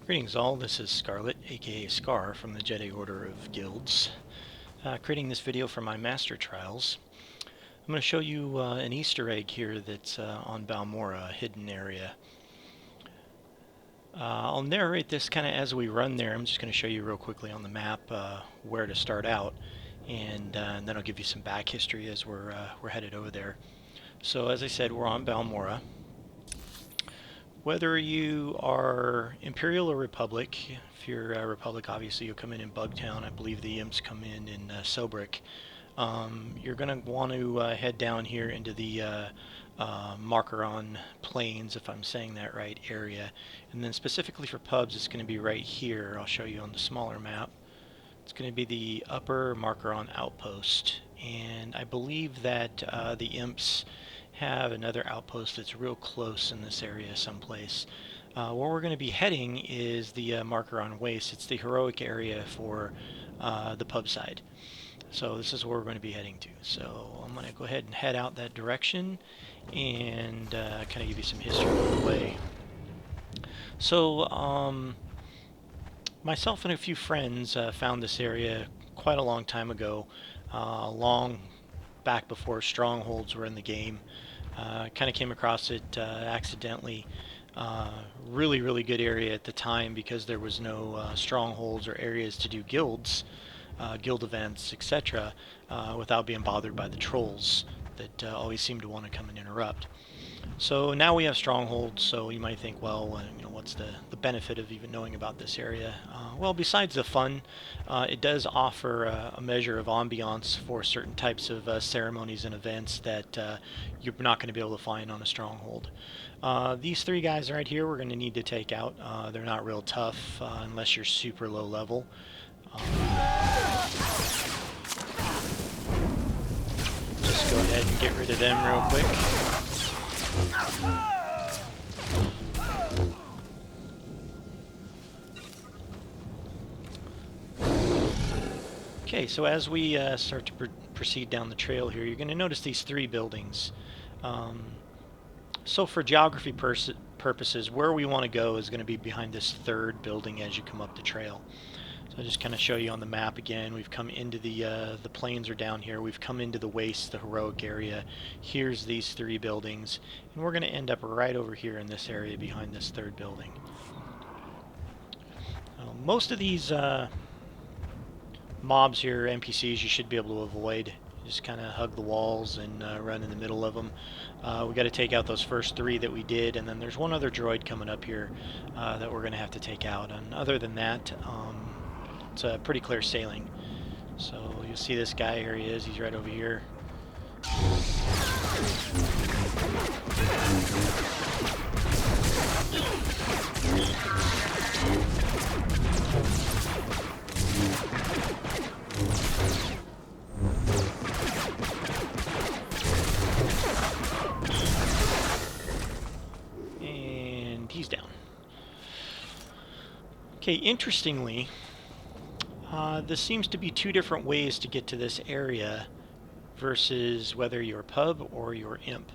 Greetings all, this is Scarlet, aka Scar from the Jedi Order of Guilds, creating this video for my Master Trials. I'm going to show you an Easter egg here that's on Balmorra, a hidden area. I'll narrate this kind of as we run there. I'm just going to show you real quickly on the map where to start out, and then I'll give you some back history as we're headed over there. So as I said, we're on Balmorra. Whether you are Imperial or Republic, if you're Republic, obviously you'll come in Bugtown. I believe the Imps come in Sobrik. You're going to want to head down here into the Markeron Plains, if I'm saying that right, area. And then specifically for pubs, it's going to be right here. I'll show you on the smaller map. It's going to be the Upper Markeron Outpost. And I believe that the Imps have another outpost that's real close in this area someplace. Where we're going to be heading is the Markeron Waste. It's the heroic area for the pub side. So this is where we're going to be heading to. So I'm going to go ahead and head out that direction and kind of give you some history on the way. So myself and a few friends found this area quite a long time ago, long back before strongholds were in the game. Kind of came across it accidentally. Really good area at the time because there was no strongholds or areas to do guilds, guild events, etc., without being bothered by the trolls that always seem to want to come and interrupt. So now we have strongholds, so you might think, well, what's the benefit of even knowing about this area? Well, besides the fun, it does offer a measure of ambiance for certain types of ceremonies and events that you're not going to be able to find on a stronghold. These three guys right here we're going to need to take out. They're not real tough unless you're super low level. Just go ahead and get rid of them real quick. Okay, so as we start to proceed down the trail here, you're going to notice these three buildings. So for geography purposes, where we want to go is going to be behind this third building as you come up the trail. So I'll just kind of show you on the map again. We've come into the plains are down here. We've come into the waste, the heroic area. Here's these three buildings. And we're going to end up right over here in this area behind this third building. Most of these mobs here, NPCs, you should be able to avoid. Just kind of hug the walls and run in the middle of them. We got to take out those first three that we did, and then there's one other droid coming up here that we're going to have to take out. And other than that, it's pretty clear sailing. So you'll see this guy, here he is, he's right over here. And he's down. Okay, interestingly, this seems to be two different ways to get to this area versus whether you're pub or you're imp.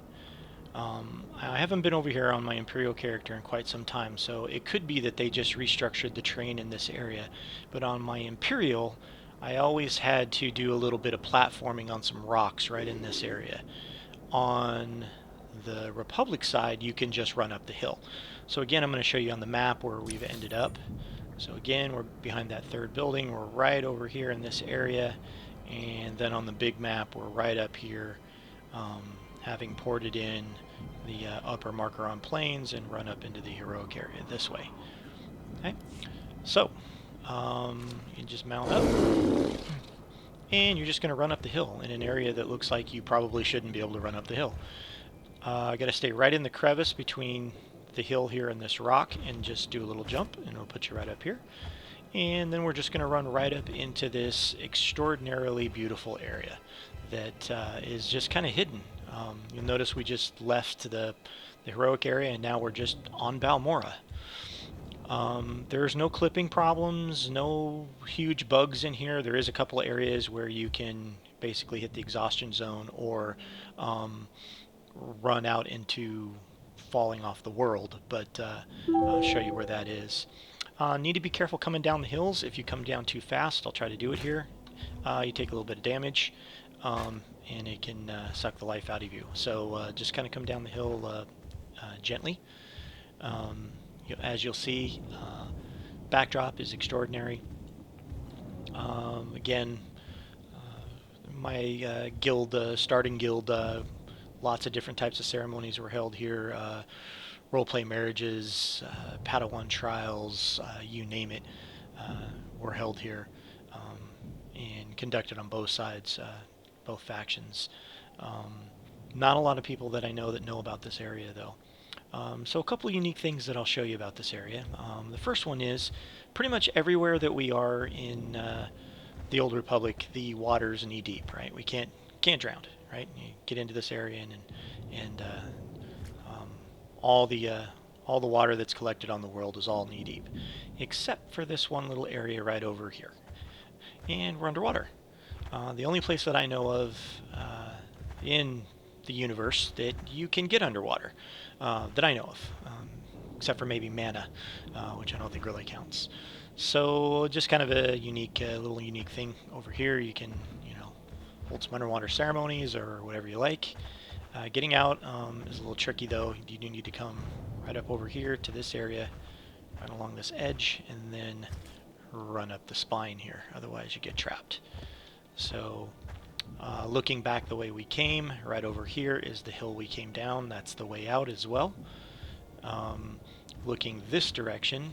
I haven't been over here on my Imperial character in quite some time, so it could be that they just restructured the terrain in this area. But on my Imperial, I always had to do a little bit of platforming on some rocks right in this area. On the Republic side, you can just run up the hill. So again, I'm going to show you on the map where we've ended up. So again, we're behind that third building. We're right over here in this area. And then on the big map, we're right up here, having ported in the upper Markeron Plains and run up into the heroic area this way. Okay, so you just mount up, and you're just going to run up the hill in an area that looks like you probably shouldn't be able to run up the hill. I got to stay right in the crevice between the hill here and this rock and just do a little jump, and it'll put you right up here. And then we're just going to run right up into this extraordinarily beautiful area that is just kind of hidden. You'll notice we just left the heroic area, and now we're just on Balmorra. There's no clipping problems, no huge bugs in here. There is a couple of areas where you can basically hit the exhaustion zone or run out into falling off the world, but I'll show you where that is. Need to be careful coming down the hills. If you come down too fast, I'll try to do it here. You take a little bit of damage, and it can suck the life out of you. So just kind of come down the hill gently. As you'll see, backdrop is extraordinary. Again, my guild, starting guild, lots of different types of ceremonies were held here. Roleplay marriages, Padawan trials, you name it, were held here, and conducted on both sides, both factions. Not a lot of people that I know that know about this area, though. So a couple of unique things that I'll show you about this area. The first one is pretty much everywhere that we are in the Old Republic, the water's knee deep, right? We can't drown, right? You get into this area and all the water that's collected on the world is all knee deep, except for this one little area right over here, and we're underwater. The only place that I know of in the universe that you can get underwater, that I know of, except for maybe mana, which I don't think really counts. So just kind of a unique, little unique thing over here. You can, hold some underwater ceremonies or whatever you like. Getting out is a little tricky though. You do need to come right up over here to this area, right along this edge, and then run up the spine here. Otherwise you get trapped. So looking back the way we came, right over here is the hill we came down. That's the way out as well. Looking this direction,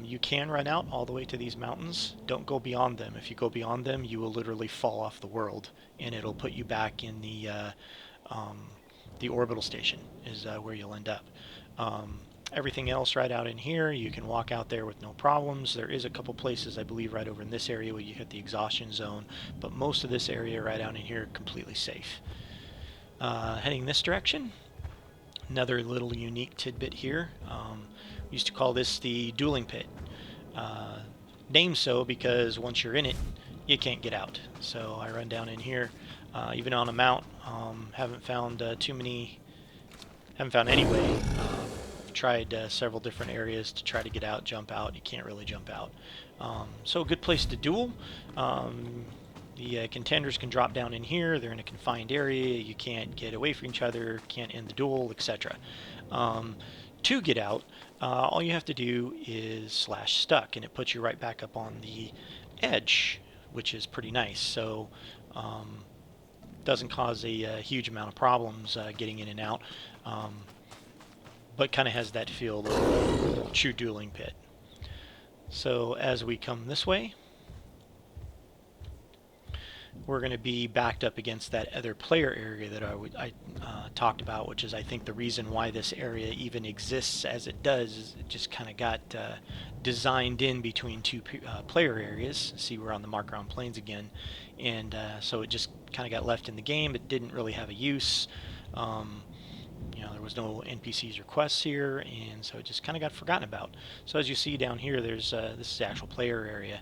you can run out all the way to these mountains. Don't go beyond them. If you go beyond them, you will literally fall off the world, and it'll put you back in the orbital station is where you'll end up. Everything else right out in here, you can walk out there with no problems. There is a couple places, I believe, right over in this area where you hit the exhaustion zone, but most of this area right out in here completely safe. Heading this direction, another little unique tidbit here. We used to call this the dueling pit. Named so because once you're in it, you can't get out. So I run down in here, even on a mount. Haven't found any way. Tried several different areas to try to get out, jump out. You can't really jump out. So a good place to duel. The contenders can drop down in here. They're in a confined area. You can't get away from each other, can't end the duel, etc. To get out, all you have to do is /stuck, and it puts you right back up on the edge, which is pretty nice. So doesn't cause a huge amount of problems getting in and out, but kind of has that feel of a true dueling pit. So as we come this way, we're going to be backed up against that other player area that I talked about, which is I think the reason why this area even exists as it does is it just kind of got designed in between two player areas. See, we're on the Markround Plains again, and so it just kind of got left in the game. It didn't really have a use. There was no NPCs or quests here, and so it just kind of got forgotten about. So as you see down here, there's this is the actual player area.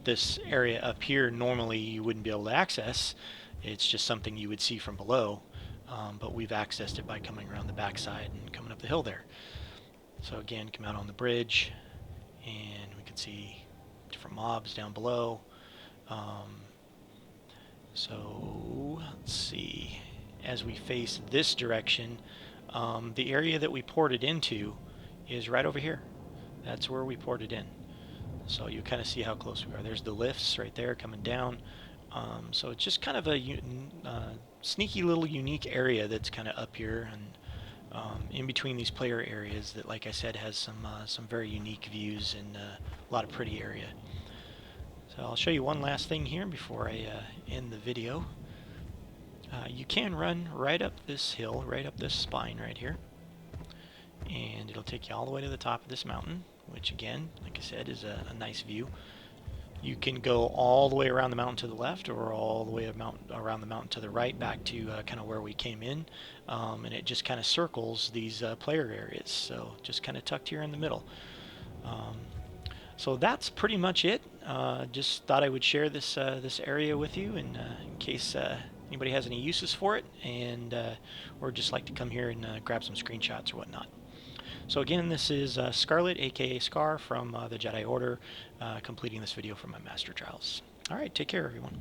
This area up here normally you wouldn't be able to access. It's just something you would see from below, but we've accessed it by coming around the backside and coming up the hill there. So again, come out on the bridge, and we can see different mobs down below. So let's see. As we face this direction, the area that we ported into is right over here. That's where we ported in. So you kind of see how close we are. There's the lifts right there coming down. So it's just kind of a sneaky little unique area that's kind of up here and in between these player areas that, like I said, has some very unique views and a lot of pretty area. So I'll show you one last thing here before I end the video. You can run right up this hill, right up this spine right here, and it'll take you all the way to the top of this mountain, which again, like I said, is a nice view. You can go all the way around the mountain to the left or all the way around the mountain to the right, back to kind of where we came in, and it just kind of circles these player areas, so just kind of tucked here in the middle. So that's pretty much it. Just thought I would share this area with you in case anybody has any uses for it, and or just like to come here and grab some screenshots or whatnot. So again, this is Scarlet, aka Scar, from the Jedi Order, completing this video for my Master Trials. Alright, take care everyone.